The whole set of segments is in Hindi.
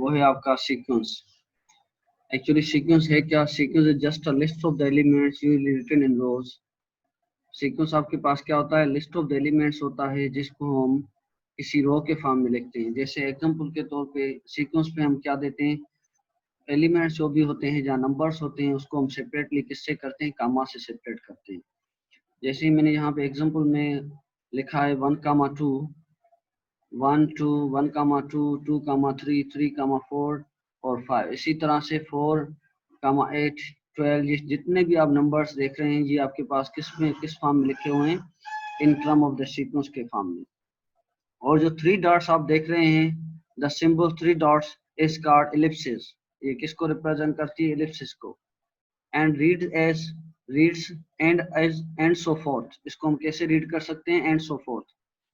वो है आपका सीक्वेंस। एक्चुअली सीक्वेंस है क्या? Sequence is just a list of the elements usually written in rows. Sequence आपके पास क्या होता है? लिस्ट ऑफ द एलिमेंट्स होता है जिसको हम किसी रो के फॉर्म में लिखते हैं। जैसे एग्जांपल के तौर पे सीक्वेंस पे हम क्या देते हैं? एलिमेंट्स जो भी होते हैं, जहाँ नंबर्स होते हैं, उसको हम सेपरेटली किससे करते हैं? कामा से सेपरेट करते हैं। जैसे मैंने यहाँ पे एग्जांपल में लिखा है 1,2, 1 2, 1,2, 2,3, 3,4 और 5। इसी तरह से 4,8, 12, जितने भी आप नंबर्स देख रहे हैं ये आपके पास किस फॉर्म में लिखे हुए हैं? In term of the sequence के फॉर्म में। और जो 3 डॉट्स आप देख रहे हैं, the symbol 3 dots is called Ellipsis. ये किसको रिप्रेजेंट करती है? एलिप्सिस को। And reads and so fourth. इसको हम कैसे रीड कर सकते हैं? And so fourth.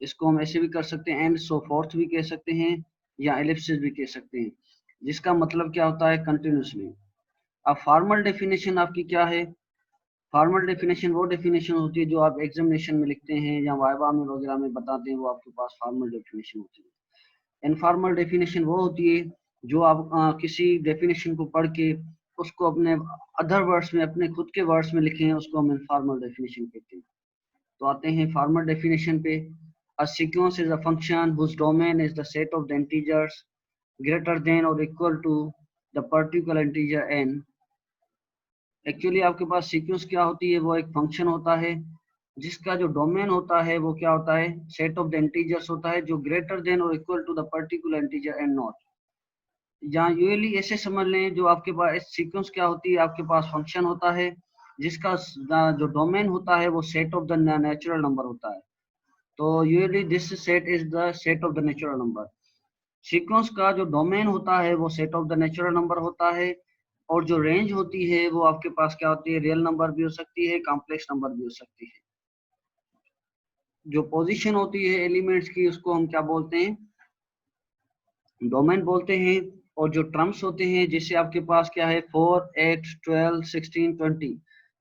इसको हम ऐसे भी कर सकते हैं, एंड सो फोर्थ भी कह सकते हैं, या एलिप्सिस भी कह सकते हैं, जिसका मतलब क्या होता है? कंटिन्यूसली। अब फॉर्मल डेफिनेशन आपकी क्या है? फॉर्मल डेफिनेशन वो डेफिनेशन होती है जो आप एग्जामिनेशन में लिखते हैं या वाइवा में वगैरह में बताते हैं, वो आपके पास फॉर्मल डेफिनेशन होती है। इनफॉर्मल डेफिनेशन वो होती है जो आप किसी डेफिनेशन को पढ़ के उसको अपने अदर वर्ड्स में, अपने खुद के वर्ड्स में लिखे हैं, उसको हम इनफॉर्मल डेफिनेशन कहते हैं। तो आते हैं फॉर्मल डेफिनेशन पे। A sequence is a function whose domain is the set of the integers greater than or equal to the particular integer n। Actually आपके पास सीक्वेंस क्या होती है? वो एक फंक्शन होता है जिसका जो डोमेन होता है वो क्या होता है? सेट ऑफ द इंटीजर्स होता है जो ग्रेटर देन और equal to the particular integer and not. यहाँ यूजली ऐसे समझ लें, जो आपके पास सीक्वेंस क्या होती है? आपके पास फंक्शन होता है जिसका जो डोमेन होता है वो set of the natural number होता है। तो usually this set is the set of the natural number. Sequence का जो डोमेन होता है वो set of the natural number होता है, और जो रेंज होती है वो आपके पास क्या होती है? रियल नंबर भी हो सकती है, कॉम्प्लेक्स नंबर भी हो सकती है। जो पोजीशन होती है एलिमेंट्स की उसको हम क्या बोलते हैं? डोमेन बोलते हैं। और जो टर्म्स होते हैं, जैसे आपके पास क्या है? 4, 8, 12, 16, 20,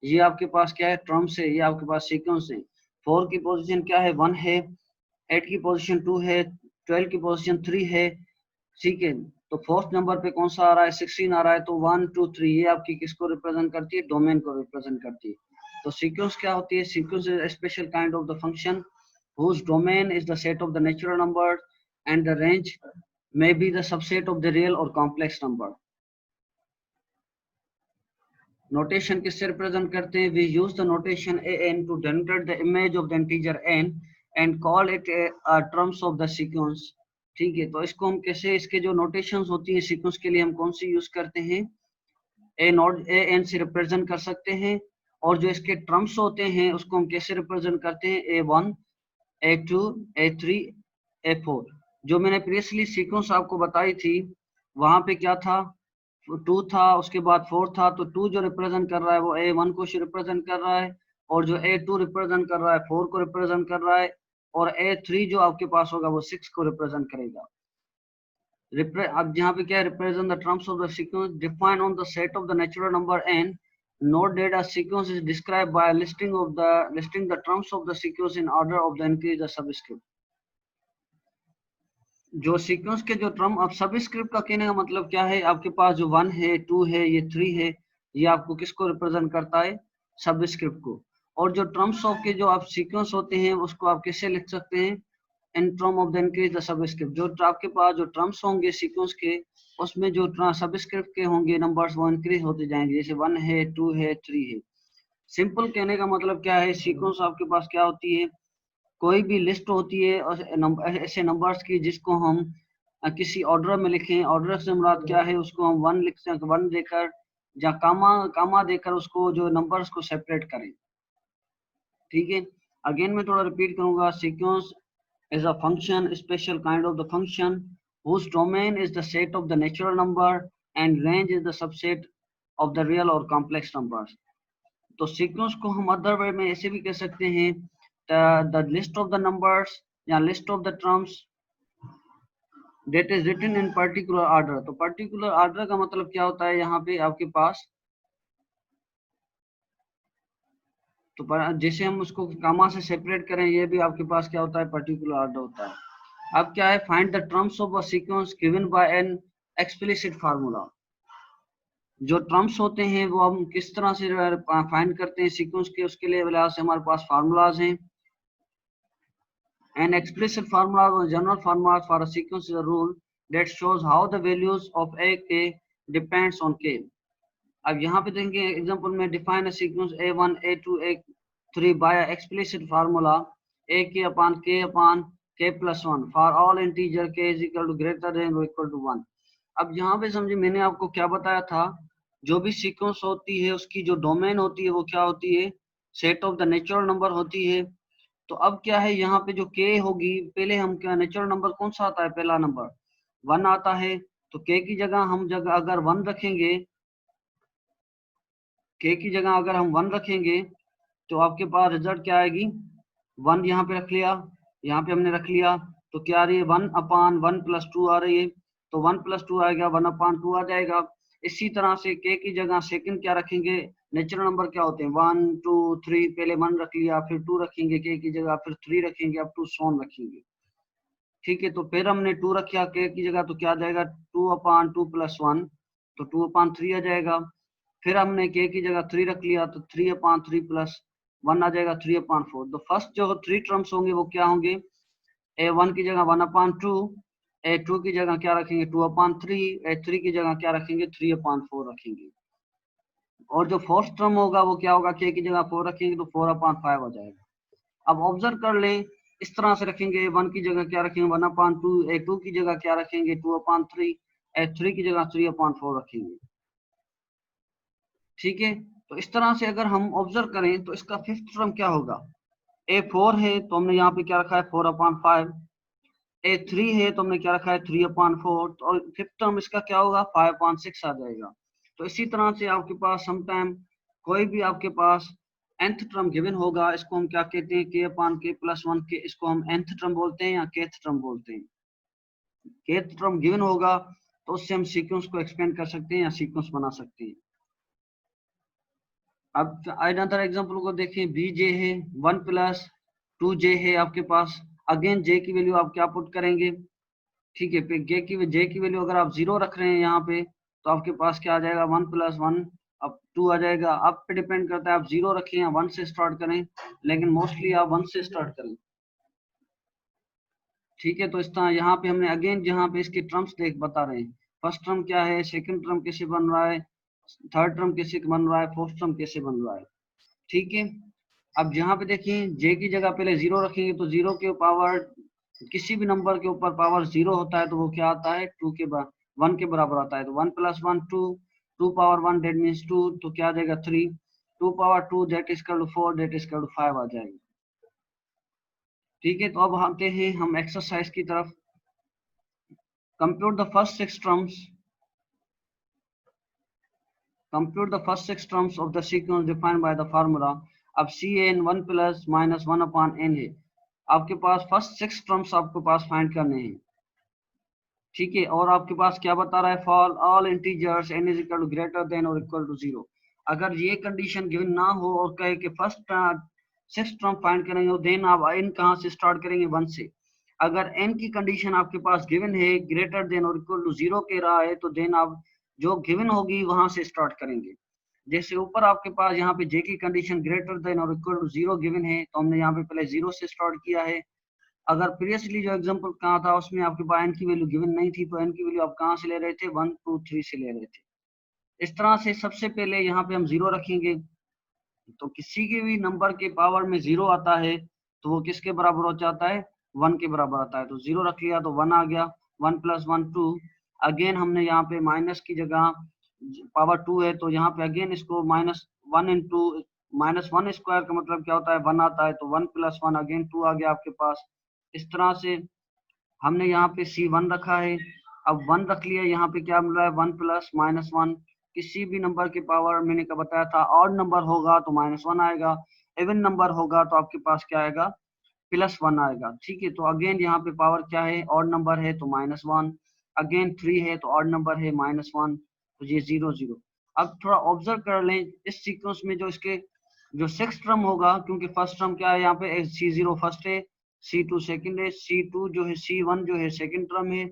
ये आपके पास क्या है? टर्म्स है, ये आपके पास सीक्वेंस है। 4 की पोजीशन क्या है? 1 है, 8 की पोजीशन 2 है, 12 की पोजीशन 3 है, ठीक है। तो फोर्थ नंबर पे कौन सा आ रहा है? 16 आ रहा है। तो 1 2 3 ये आपकी किसको रिप्रेजेंट करती है? डोमेन को रिप्रेजेंट करती है। तो सीक्वेंस क्या होती है? Sequence is a special kind of the function whose domain is the set of the natural number and the range may be the subset of the real or complex number। Notation किससे रिप्रेजेंट करते हैं? We use the notation an to denote the image of the integer n and call it terms of the sequence। ठीक है, तो इसको हम कैसे, इसके जो नोटेशंस होती है सीक्वेंस के लिए हम कौन सी यूज करते हैं? ए नॉट ए एन से रिप्रेजेंट कर सकते हैं। और जो इसके टर्म्स होते हैं उसको हम कैसे रिप्रेजेंट करते हैं? A1, A2, A3, A4। जो मैंने प्रीवियसली सीक्वेंस आपको बताई थी वहां पे क्या था? 2 था, उसके बाद 4 था। तो 2 जो रिप्रेजेंट कर रहा है वो A1 को रिप्रेजेंट कर रहा है, और जो A2 रिप्रेजेंट कर रहा है 4 को रिप्रेजेंट कर रहा है, और A3 जो आपके पास होगा वो 6 को रिप्रेजेंट करेगा। अब यहाँ पे क्या है? Represent the terms of the sequence define on the set of the natural number n। Note that a sequence is described bye listing the terms of the sequence in order of the increase the subscript. जो सीक्वेंस के जो टर्म, अब सबस्क्रिप्ट का कहने का मतलब क्या है? आपके पास जो 1 है, 2 है, ये 3 है, ये आपको किसको रिप्रेजेंट करता है? सबस्क्रिप्ट को। और जो टर्म्स ऑफ के जो आप सीक्वेंस होते हैं उसको आप कैसे लिख सकते हैं? In term of the increase the subscript. जो आपके पास जो टर्म्स होंगे सीक्वेंस के, उसमें जो सबस्क्रिप्ट के होंगे नंबर्स वो इंक्रीज होते जाएंगे। जैसे 1 है, 2 है, 3 है। सिंपल कहने का मतलब क्या है? सीक्वेंस आपके पास क्या होती है? कोई भी लिस्ट होती है और ऐसे नंबर्स की जिसको हम किसी ऑर्डर में लिखें। ऑर्डर से मुराद क्या है? उसको हम 1 लिखते हैं, 1 देकर या कामा देकर उसको जो नंबर्स को सेपरेट करें। ठीक है, अगेन मैं थोड़ा रिपीट करूंगा। Sequence is a function, a special kind of the function whose domain is the set of the natural number and range is the subset of the real or complex numbers। तो सीक्वेंस को हम अदर वे में ऐसे भी कह सकते हैं, the list of the numbers या list of the terms that is written in particular order। तो particular order का मतलब क्या होता है? यहाँ पे आपके पास, तो जैसे हम उसको कामा से सेपरेट करें, ये भी आपके पास क्या होता है? पर्टिकुलर ऑर्डर होता है। अब क्या है? Find the terms of a sequence given by an explicit formula. जो टर्म्स होते हैं वो हम किस तरह से फाइंड करते हैं सीक्वेंस के, उसके लिए लिहाज से हमारे पास फार्मूलाज हैं। An explicit formula or general formula for a sequence is a rule that shows how the values of a k depends on k. अब यहाँ पे देखेंगे एग्जांपल में define a sequence a1 a2 a3 by a explicit formula a k upon k plus 1 for all integer k is equal to greater than or equal to 1. अब यहाँ पे समझिए मैंने आपको क्या बताया था, जो भी सीक्वेंस होती है उसकी जो डोमेन होती है वो क्या होती है, set of the natural number होती है। तो अब क्या है यहाँ पे जो k होगी, पहले हम क्या नेचुरल नंबर कौन सा आता है, पहला नंबर 1 आता है, तो k की जगह हम अगर 1 रखेंगे, k की जगह अगर हम 1 रखेंगे तो आपके पास रिजल्ट क्या आएगी, 1 यहाँ पे रख लिया, यहाँ पे हमने रख लिया, तो क्या आ रही है 1 अपान 1 प्लस 2 आ रही है, तो 1 प्लस 2 आएगा, 1 अपान 2 आ जाएगा। इसी तरह से k की जगह सेकंड क्या रखेंगे, नेचुरल नंबर क्या होते हैं 1 2 3, पहले 1 रख लिया, फिर 2 रखेंगे k की जगह, फिर 3 रखेंगे, अब 2 सोन रखेंगे। ठीक है, तो फिर हमने 2 रखा k की जगह, तो क्या आ जाएगा 2 अपान 2 प्लस 1, तो 2 अपान 3 आ जाएगा। फिर हमने k की जगह 3 रख लिया, तो 3 अपान 3 प्लस 1 आ जाएगा, 3 अपान 4। तो फर्स्ट जो 3 टर्म्स होंगे वो क्या होंगे, a1 की जगह 1 अपान 2, a2 की जगह क्या रखेंगे 2 अपान 3, a3 की जगह क्या रखेंगे 3 अपान 4 रखेंगे। और जो फोर्थ टर्म होगा वो क्या होगा, k की जगह 4 रखेंगे तो 4 अपान 5 हो जाएगा। अब ऑब्जर्व कर लें, इस तरह से रखेंगे, 1 की जगह क्या रखेंगे 1 अपान 2, a2 की जगह क्या रखेंगे 2 अपान 3, a3 की जगह 3 अपान 4 रखेंगे। ठीक है, तो इस तरह से अगर हम ऑब्जर्व करें तो इसका फिफ्थ टर्म क्या होगा, a4 है तो हमने यहाँ पे क्या रखा है 4 अपान 5, a3 है तो हमने क्या रखा है 3 अपान 4, और फिफ्थ टर्म इसका क्या होगा 5 अपान 6 आ जाएगा। तो इसी तरह से आपके पास समटाइम कोई भी आपके पास nth टर्म गिवन होगा, इसको हम क्या कहते हैं k अपान k प्लस 1 के, इसको हम nth टर्म बोलते हैं या kth टर्म बोलते हैं। kth टर्म गिवन होगा तो उससे हम सीक्वेंस को एक्सपेंड कर सकते हैं या सीक्वेंस बना सकते हैं। अब अनदर एग्जांपल को देखें, bj है 1 प्लस 2j है आपके पास, अगेन j की वैल्यू आप क्या पुट करेंगे, ठीक है, फिर j की वैल्यू अगर आप 0 रख रहे हैं यहाँ पे तो आपके पास क्या आ जाएगा 1 प्लस 1 अब 2 आ जाएगा। अब पे डिपेंड करता है आप 0 रखें या 1 से स्टार्ट करें, लेकिन मोस्टली आप 1 से स्टार्ट करें। ठीक है, तो इस तरह यहाँ पे हमने अगेन यहाँ पे इसके टर्म्स बता रहे हैं, फर्स्ट टर्म क्या है, सेकंड टर्म कैसे बन रहा है, थर्ड टर्म कैसे बन रहा है, फोर्थ टर्म कैसे बन रहा है। ठीक है, अब यहाँ पे देखिए j की जगह पहले 0 रखेंगे तो 0 के पावर किसी भी नंबर के ऊपर पावर 0 होता है तो वो क्या आता है 2 के 1 के बराबर आता है। तो 1 प्लस 1 2, 2 पावर 1 दैट मीन्स 2, तो क्या आ जाएगा 3, 2 power 2 that is equal to 4 that is equal to 5 आ जाएगा। ठीक है, तो अब आते हैं हम एक्सरसाइज की तरफ। Compute the first 6 terms, compute the first 6 terms of the sequence defined by the formula। अब cn 1 प्लस माइनस 1 अपान n है, आपके पास फर्स्ट 6 टर्म्स आपके पास फाइंड करने हैं। ठीक है, और आपके पास क्या बता रहा है, for all integers n is equal to greater than और इक्वल टू 0। अगर ये कंडीशन गिवन ना हो और कहे कि फर्स्ट 6 टर्म फाइंड करेंगे, देन आप n कहाँ से स्टार्ट करेंगे 1 से। अगर n की कंडीशन आपके पास गिवन है ग्रेटर देन और इक्वल टू 0 के रहा है तो देन आप जो गिवन होगी वहां से स्टार्ट करेंगे। जैसे ऊपर आपके पास यहाँ पे j की कंडीशन ग्रेटर देन और इक्वल टू 0 गिवन है तो हमने यहाँ पे पहले 0 से स्टार्ट किया है। अगर प्रीवियसली जो एग्जांपल कहा था उसमें आपके पास n की वैल्यू गिवन नहीं थी तो n की वैल्यू आप कहाँ से ले रहे थे 1 2 3 से ले रहे थे। इस तरह से सबसे पहले यहाँ पे हम 0 रखेंगे, तो किसी के भी नंबर के पावर में 0 आता है तो वो किसके बराबर हो जाता है 1 के बराबर आता है। तो 0 रख लिया तो 1 आ गया, 1 प्लस 1 2, अगेन हमने यहाँ पे माइनस की जगह पावर 2 है तो यहाँ पे अगेन इसको माइनस 1 इंटू माइनस 1 स्क्वायर का मतलब क्या होता है 1 आता है, तो 1 प्लस 1 अगेन 2 आ गया आपके पास। इस तरह से हमने यहाँ पे C1 रखा है, अब 1 रख लिया, यहाँ पे क्या मिल रहा है 1 प्लस माइनस 1, किसी भी नंबर के पावर मैंने क्या बताया था ऑड नंबर होगा तो -1 आएगा, इवन नंबर होगा तो आपके पास क्या आएगा +1 आएगा। ठीक है, तो अगेन यहाँ पे पावर क्या है ऑड नंबर है तो -1, अगेन 3 है तो ऑड नंबर है -1, तो ये 0 0। अब थोड़ा ऑब्जर्व कर लें इस सीक्वेंस में जो इसके जो 6 टर्म होगा, क्योंकि फर्स्ट टर्म क्या है यहाँ पे C0 फर्स्ट है, C2 सेकंड है, C2 जो है C1 जो है सेकंड टर्म है,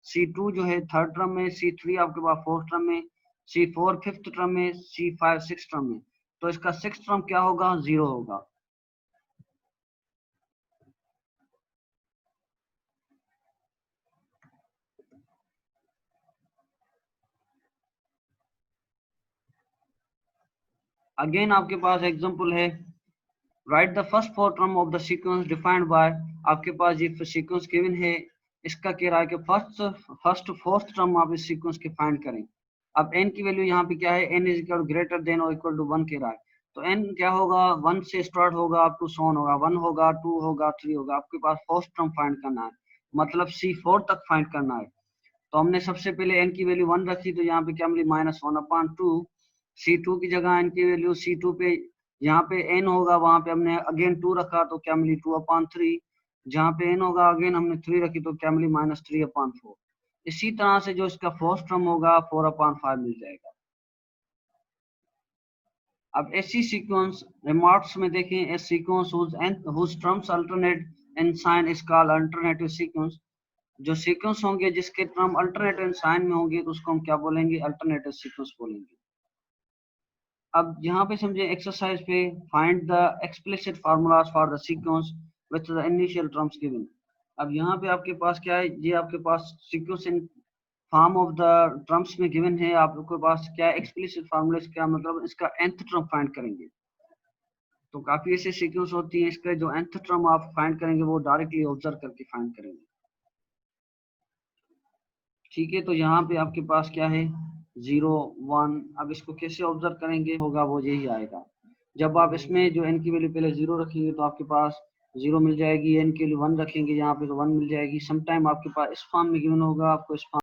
C2 जो है थर्ड टर्म में, C3 आपके पास फोर्थ टर्म में, C4 फिफ्थ टर्म में, C5 सिक्स टर्म में। तो इसका सिक्स टर्म क्या होगा? 0 होगा। अगेन आपके पास एग्जांपल है, right the first four term of the sequence defined by. आपके पास ये सीक्वेंस गिवन है, इसका कह रहा है कि फर्स्ट फोर्थ टर्म आप इस सीक्वेंस के फाइंड करें। अब n की वैल्यू यहाँ पे क्या है? n is equal greater than और इक्वल टू 1 कह रहा है। तो n क्या होगा? 1 से स्टार्ट होगा अप टू सोन होगा, 1 होगा, 2 होगा, 3 होगा। आपके पास फोर्थ टर्म फाइंड करना है, मतलब C4 तक फाइंड करना है। तो हमने सबसे पहले n की वैल्यू 1 रखी, तो यहाँ पे क्या मिली? -1/2। C2 की जगह n की वैल्यू C2 पे, यहाँ पे n होगा वहां पे हमने अगेन 2 रखा, तो क्या मिली? 2/3। जहाँ पे n होगा अगेन हमने 3 रखी, तो क्या मिली? -3/4। इसी तरह से जो इसका फोर्थ टर्म होगा 4/5 मिल जाएगा। अब ऐसी सीक्वेंस रिमार्क्स में देखें, ए sequence whose terms alternate in sign is called alternative sequence। जो सीक्वेंस होंगे जिसके टर्म अल्टरनेटिव साइन में होंगे, तो उसको हम क्या बोलेंगे? अल्टरनेटिव सीक्वेंस बोलेंगे। अब यहाँ पे समझे एक्सरसाइज पे, find the explicit formulas for the sequence with the initial terms given. अब यहाँ पे आपके पास क्या है? ये आपके पास sequence in form of the terms में गिवन है। आपके पास क्या है? एक्सप्लिसिट फार्मूला, क्या मतलब? इसका nth टर्म फाइंड करेंगे। तो काफी ऐसे सीक्वेंस होती है, इसका जो nth टर्म आप फाइंड करेंगे वो डायरेक्टली ऑब्जर्व करके फाइंड करेंगे। ठीक है, तो यहाँ पे आपके पास क्या है? 0 1। अब इसको कैसे ऑब्जर्व करेंगे? होगा वो यही आएगा। जब आप इसमें जो n की वैल्यू पहले 0 रखेंगे तो आपके पास 0 मिल जाएगी, n के लिए 1 रखेंगे यहाँ पे तो 1 मिल जाएगी। समटाइम आपके पास इस फॉर्म में गिवन होगा, आपको इस फॉर्म